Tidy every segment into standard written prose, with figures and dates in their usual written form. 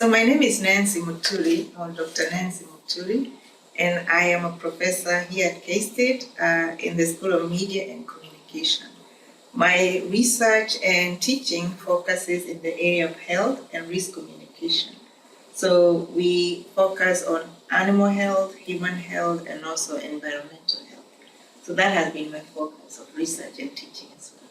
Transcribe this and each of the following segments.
So my name is Nancy Muturi, or Dr. Nancy Muturi, and I am a professor here at K-State in the School of Media and Communication. My research and teaching focuses in the area of health and risk communication. So we focus on animal health, human health, and also environmental health. So that has been my focus of research and teaching as well.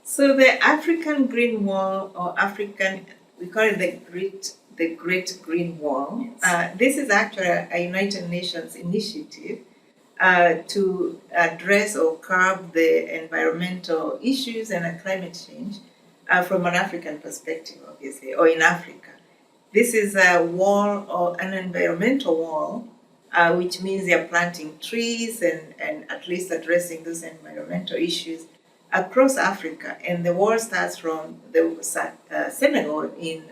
So the African Green Wall, or African, we call it the Great Green Wall. Yes. This is actually a United Nations initiative to address or curb the environmental issues and climate change from an African perspective, obviously, or in Africa. This is a wall or an environmental wall, which means they're planting trees and at least addressing those environmental issues across Africa. And the wall starts from the Senegal in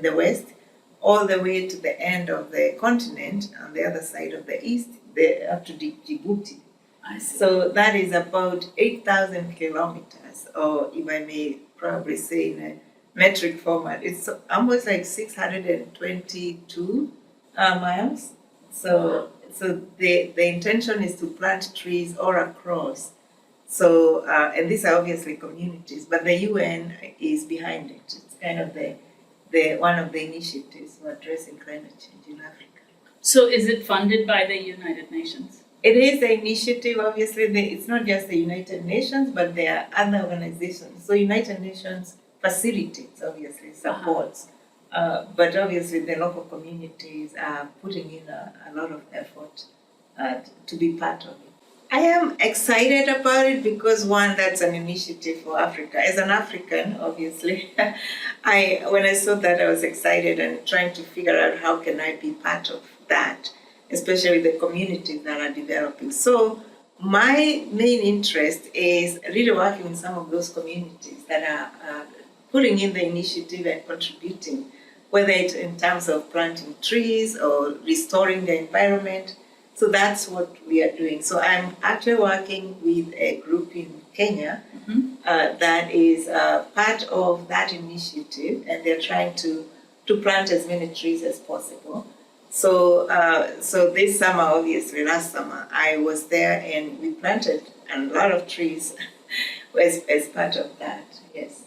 the west, all the way to the end of the continent on the other side of the east, up to Djibouti. I see. So that is about 8,000 kilometers, or if I may probably say in a metric format, it's almost like 622 miles. So the intention is to plant trees all across. So, and these are obviously communities, but the UN is behind it. It's kind of the one of the initiatives for addressing climate change in Africa. So is it funded by the United Nations? It is the initiative, obviously. It's not just the United Nations, but there are other organizations. So United Nations facilitates, obviously, supports. But obviously the local communities are putting in a lot of effort to be part of it. I am excited about it because, one, that's an initiative for Africa. As an African, obviously, when I saw that, I was excited and trying to figure out how can I be part of that, especially the communities that are developing. So my main interest is really working with some of those communities that are putting in the initiative and contributing, whether it's in terms of planting trees or restoring the environment. So that's what we are doing. So I'm actually working with a group in Kenya that is part of that initiative, and they're trying to plant as many trees as possible. So this summer, obviously last summer, I was there and we planted a lot of trees as part of that, yes.